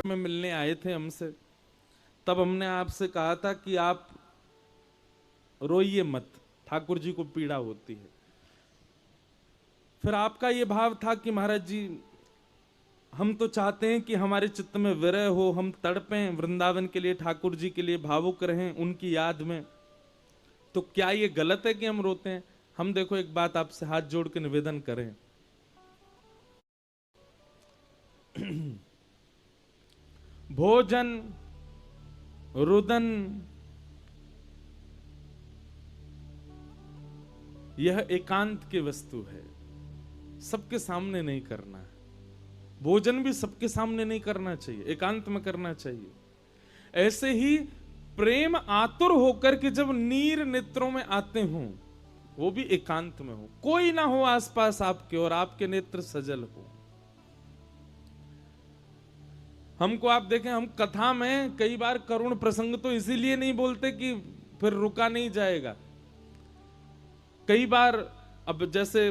में मिलने आए थे हमसे, तब हमने आपसे कहा था कि आप रोइए मत, ठाकुर जी को पीड़ा होती है। फिर आपका ये भाव था कि महाराज जी, हम तो चाहते हैं कि हमारे चित्त में विरह हो, हम तड़पें वृंदावन के लिए, ठाकुर जी के लिए भावुक रहें उनकी याद में। तो क्या ये गलत है कि हम रोते हैं? हम देखो एक बात आपसे हाथ जोड़ के निवेदन करें, भोजन रुदन यह एकांत की वस्तु है, सबके सामने नहीं करना है। भोजन भी सबके सामने नहीं करना चाहिए, एकांत में करना चाहिए। ऐसे ही प्रेम आतुर होकर के जब नीर नेत्रों में आते हों, वो भी एकांत में हो, कोई ना हो आसपास आपके और आपके नेत्र सजल हो। हमको आप देखें, हम कथा में कई बार करुण प्रसंग तो इसीलिए नहीं बोलते कि फिर रुका नहीं जाएगा। कई बार अब जैसे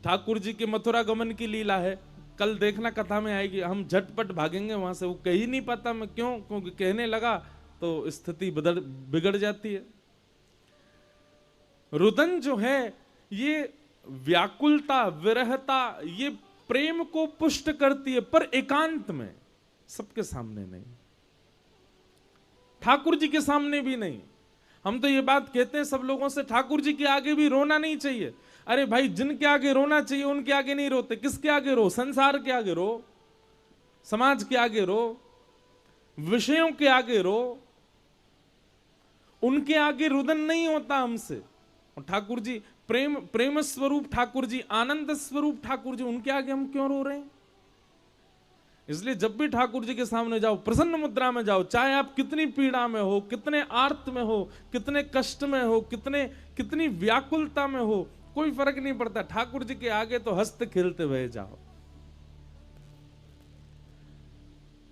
ठाकुर जी के मथुरा गमन की लीला है, कल देखना कथा में आएगी, हम झटपट भागेंगे वहां से, वो कहीं नहीं पाता मैं क्यों, क्योंकि कहने लगा तो स्थिति बिगड़ जाती है। रुदन जो है ये व्याकुलता, विरहता, ये प्रेम को पुष्ट करती है, पर एकांत में, सबके सामने नहीं, ठाकुर जी के सामने भी नहीं। हम तो ये बात कहते हैं सब लोगों से, ठाकुर जी के आगे भी रोना नहीं चाहिए। अरे भाई, जिनके आगे रोना चाहिए उनके आगे नहीं रोते, किसके आगे रो? संसार के आगे रो, समाज के आगे रो, विषयों के आगे रो, उनके आगे रुदन नहीं होता हमसे। और ठाकुर जी प्रेम स्वरूप ठाकुर जी, आनंद स्वरूप ठाकुर जी, उनके आगे हम क्यों रो रहे हैं? इसलिए जब भी ठाकुर जी के सामने जाओ, प्रसन्न मुद्रा में जाओ, चाहे आप कितनी पीड़ा में हो, कितने आर्त में हो, कितने कष्ट में हो, कितनी व्याकुलता में हो, कोई फर्क नहीं पड़ता, ठाकुर जी के आगे तो हंसते खेलते हुए जाओ।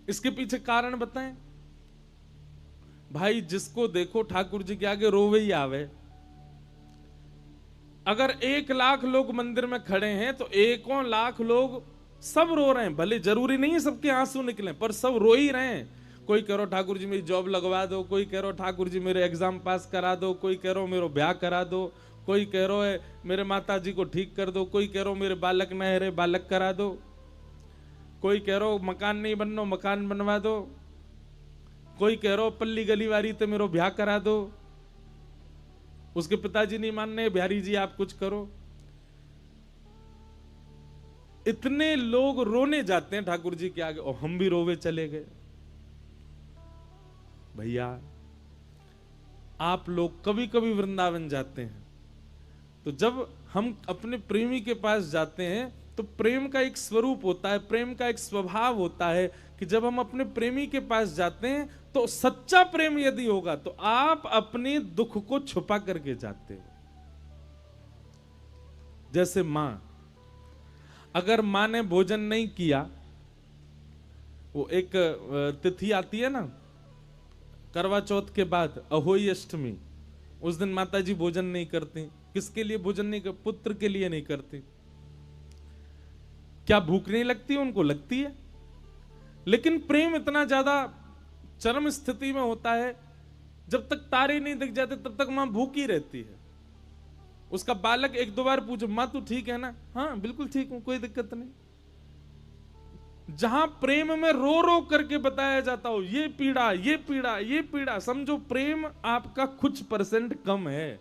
इसके पीछे कारण बताएं भाई। जिसको देखो ठाकुर जी के आगे रोवे ही आवे। अगर 1,00,000 लोग मंदिर में खड़े हैं तो 1,00,000 लोग सब रो रहे हैं। भले जरूरी नहीं है सबके आंसू निकले, पर सब रो ही रहे हैं। कोई कह रहा ठाकुर जी मेरी जॉब लगवा दो, कोई कह रहा ठाकुर जी मेरे एग्जाम पास करा दो, कोई कह रहा मेरा ब्याह करा दो, कोई कह रहा है मेरे माता जी को ठीक कर दो, कोई कह रहा मेरे बालक न है, बालक करा दो, कोई कह रहा मकान नहीं बनना मकान बनवा दो, कोई कह रहा पल्ली गली वारी तो मेरा ब्याह करा दो। उसके पिताजी नहीं मान रहे, बिहारी जी आप कुछ करो। इतने लोग रोने जाते हैं ठाकुर जी के आगे और हम भी रोवे चले गए। भैया आप लोग कभी कभी वृंदावन जाते हैं, तो जब हम अपने प्रेमी के पास जाते हैं तो प्रेम का एक स्वरूप होता है, प्रेम का एक स्वभाव होता है कि जब हम अपने प्रेमी के पास जाते हैं तो सच्चा प्रेम यदि होगा तो आप अपने दुख को छुपा करके जाते हो। जैसे मां, अगर मां ने भोजन नहीं किया, वो एक तिथि आती है ना करवा चौथ के बाद, अहोई अष्टमी, उस दिन माता जी भोजन नहीं करती। किसके लिए भोजन नहीं कर? पुत्र के लिए नहीं करती। क्या भूख नहीं लगती? उनको लगती है, लेकिन प्रेम इतना ज्यादा चरम स्थिति में होता है, जब तक तारे नहीं दिख जाते तब तक मां भूखी रहती है। उसका बालक 1-2 बार पूछो, मां तू ठीक है ना? हाँ बिल्कुल ठीक हूं, कोई दिक्कत नहीं। जहां प्रेम में रो रो करके बताया जाता हो ये पीड़ा, ये पीड़ा, ये पीड़ा, समझो प्रेम आपका कुछ % कम है।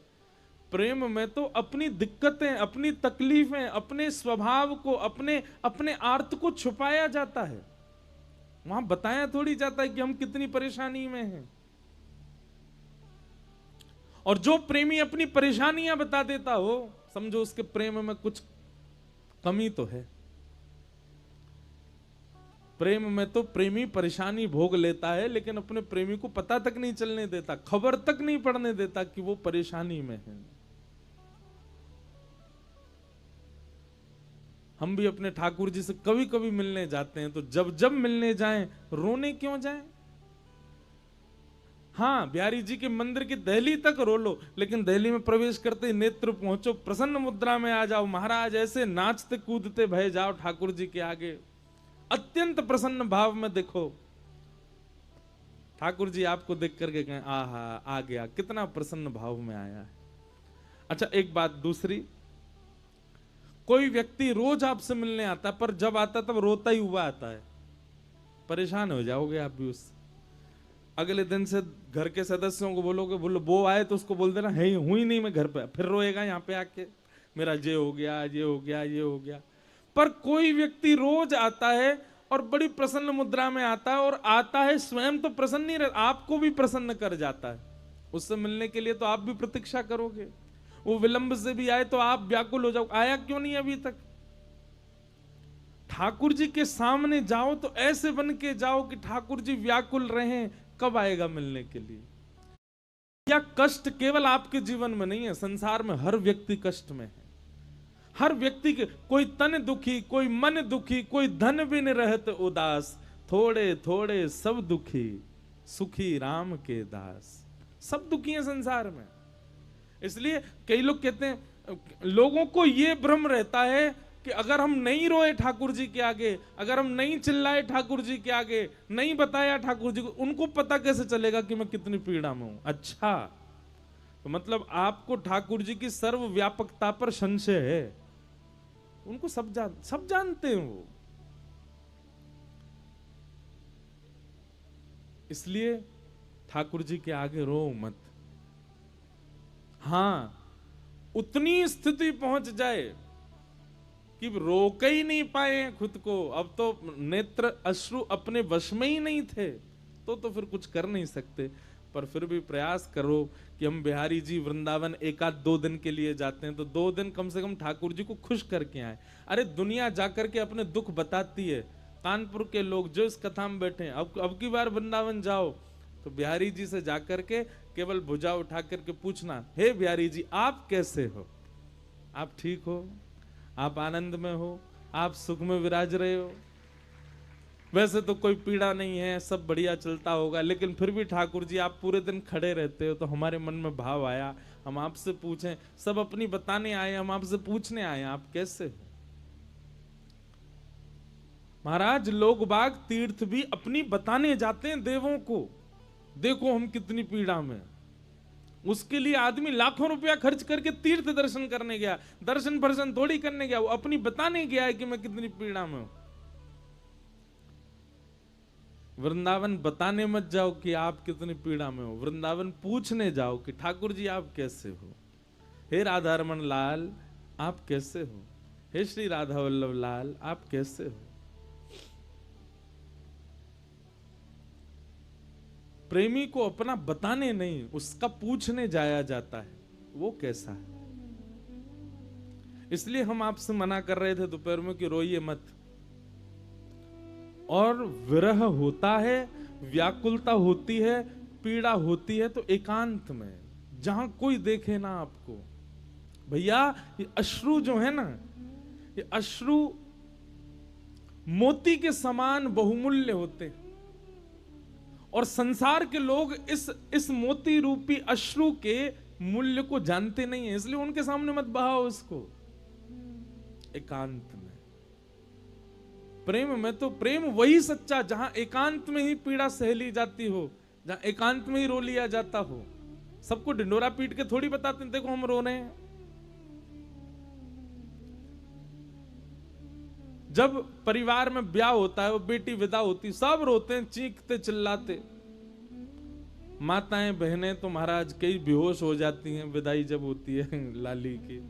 प्रेम में तो अपनी दिक्कतें, अपनी तकलीफें, अपने स्वभाव को, अपने आर्त को छुपाया जाता है। वहां बताया थोड़ी जाता है कि हम कितनी परेशानी में हैं। और जो प्रेमी अपनी परेशानियां बता देता हो, समझो उसके प्रेम में कुछ कमी तो है। प्रेम में तो प्रेमी परेशानी भोग लेता है, लेकिन अपने प्रेमी को पता तक नहीं चलने देता, खबर तक नहीं पड़ने देता कि वो परेशानी में है। हम भी अपने ठाकुर जी से कभी कभी मिलने जाते हैं, तो जब जब मिलने जाएं रोने क्यों जाएं? हाँ, बिहारी जी के मंदिर की दहली तक रो लो, लेकिन दहली में प्रवेश करते ही नेत्र पहुंचो, प्रसन्न मुद्रा में आ जाओ। महाराज ऐसे नाचते कूदते भय जाओ ठाकुर जी के आगे, अत्यंत प्रसन्न भाव में देखो। ठाकुर जी आपको देख करके कहें आहा आ गया, कितना प्रसन्न भाव में आया है। अच्छा, एक बात दूसरी, कोई व्यक्ति रोज आपसे मिलने आता है, पर जब आता तब रोता ही हुआ आता है, परेशान हो जाओगे आप भी उससे। अगले दिन से घर के सदस्यों को बोलोगे, बोलो वो आए तो उसको बोल देना है हुई नहीं मैं घर पे, फिर रोएगा यहाँ पे आके, मेरा ये हो गया, ये हो गया, ये हो गया। पर कोई व्यक्ति रोज आता है और बड़ी प्रसन्न मुद्रा में आता है, और आता है स्वयं तो प्रसन्न नहीं रहता, आपको भी प्रसन्न कर जाता है। उससे मिलने के लिए तो आप भी प्रतीक्षा करोगे, वो विलंब से भी आए तो आप व्याकुल हो जाओ, आया क्यों नहीं अभी तक। ठाकुर जी के सामने जाओ तो ऐसे बन के जाओ कि ठाकुर जी व्याकुल रहे, कब आएगा मिलने के लिए। या कष्ट केवल आपके जीवन में नहीं है, संसार में हर व्यक्ति कष्ट में है। हर व्यक्ति के, कोई तन दुखी, कोई मन दुखी, कोई धन बिन रहत उदास, थोड़े थोड़े सब दुखी, सुखी राम के दास। सब दुखी हैं संसार में। इसलिए कई लोग कहते हैं, लोगों को यह भ्रम रहता है कि अगर हम नहीं रोए ठाकुर जी के आगे, अगर हम नहीं चिल्लाए ठाकुर जी के आगे, नहीं बताया ठाकुर जी को, उनको पता कैसे चलेगा कि मैं कितनी पीड़ा में हूं। अच्छा, तो मतलब आपको ठाकुर जी की सर्वव्यापकता पर संशय है। उनको सब जानते हैं वो। इसलिए ठाकुर जी के आगे रो मत। हां, उतनी स्थिति पहुंच जाए कि रोक ही नहीं पाए खुद को, अब तो नेत्र अश्रु अपने वश में ही नहीं थे, तो फिर कुछ कर नहीं सकते। पर फिर भी प्रयास करो कि हम बिहारी जी वृंदावन एक आध 2 दिन के लिए जाते हैं तो 2 दिन कम से कम ठाकुर जी को खुश करके आए। अरे दुनिया जाकर के अपने दुख बताती है, कानपुर के लोग जो इस कथा में बैठे हैं, अब की बार वृंदावन जाओ तो बिहारी जी से जाकर के केवल भुजा उठा करके पूछना, हे बिहारी जी आप कैसे हो, आप ठीक हो, आप आनंद में हो, आप सुख में विराज रहे हो, वैसे तो कोई पीड़ा नहीं है, सब बढ़िया चलता होगा, लेकिन फिर भी ठाकुर जी आप पूरे दिन खड़े रहते हो, तो हमारे मन में भाव आया, हम आपसे पूछें। सब अपनी बताने आए, हम आपसे पूछने आए आप कैसे हो। महाराज लोग बाग तीर्थ भी अपनी बताने जाते हैं देवों को, देखो हम कितनी पीड़ा में। उसके लिए आदमी लाखों रुपया खर्च करके तीर्थ दर्शन करने गया, दर्शन भर्शन थोड़ी करने गया, वो अपनी बताने गया है कि मैं कितनी पीड़ा में हूं। वृंदावन बताने मत जाओ कि आप कितनी पीड़ा में हो, वृंदावन पूछने जाओ कि ठाकुर जी आप कैसे हो, हे राधा रमन लाल आप कैसे हो, हे श्री राधा वल्लभ लाल आप कैसे हो। प्रेमी को अपना बताने नहीं, उसका पूछने जाया जाता है वो कैसा है। इसलिए हम आपसे मना कर रहे थे दोपहर में कि रोइए मत। और विरह होता है, व्याकुलता होती है, पीड़ा होती है तो एकांत में, जहां कोई देखे ना आपको। भैया ये अश्रु जो है ना, ये अश्रु मोती के समान बहुमूल्य होते हैं, और संसार के लोग इस मोती रूपी अश्रु के मूल्य को जानते नहीं है, इसलिए उनके सामने मत बहाओ इसको। एकांत में प्रेम में तो प्रेम वही सच्चा जहां एकांत में ही पीड़ा सह ली जाती हो, जहां एकांत में ही रो लिया जाता हो। सबको ढिंडोरा पीट के थोड़ी बताते हैं देखो हम रो रहे हैं। जब परिवार में ब्याह होता है, वो बेटी विदा होती, सब रोते हैं चीखते चिल्लाते। माताएं बहनें तो महाराज कई बेहोश हो जाती हैं विदाई जब होती है लाली की।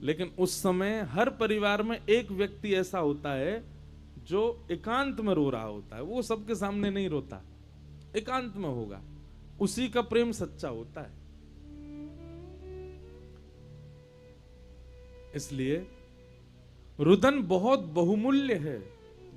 लेकिन उस समय हर परिवार में एक व्यक्ति ऐसा होता है जो एकांत में रो रहा होता है, वो सबके सामने नहीं रोता, एकांत में होगा, उसी का प्रेम सच्चा होता है। इसलिए रुदन बहुत बहुमूल्य है।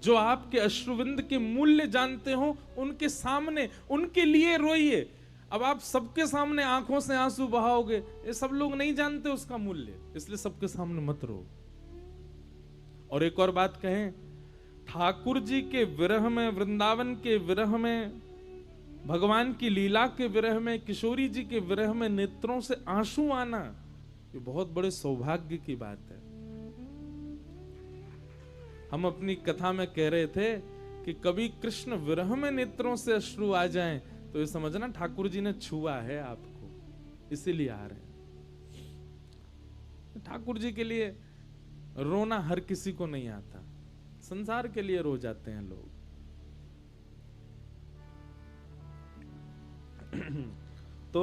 जो आपके अश्रुविंद के मूल्य जानते हो उनके सामने, उनके लिए रोइए। अब आप सबके सामने आंखों से आंसू बहाओगे, ये सब लोग नहीं जानते उसका मूल्य, इसलिए सबके सामने मत रो। और एक और बात कहें, ठाकुर जी के विरह में, वृंदावन के विरह में भगवान की लीला के विरह में, किशोरी जी के विरह में नेत्रों से आंसू आना, ये बहुत बड़े सौभाग्य की बात है। हम अपनी कथा में कह रहे थे कि कभी कृष्ण विरह में नेत्रों से अश्रु आ जाएं तो ये समझना ठाकुर जी ने छुआ है आपको, इसीलिए आ रहे हैं। ठाकुर जी के लिए रोना हर किसी को नहीं आता, संसार के लिए रो जाते हैं लोग। तो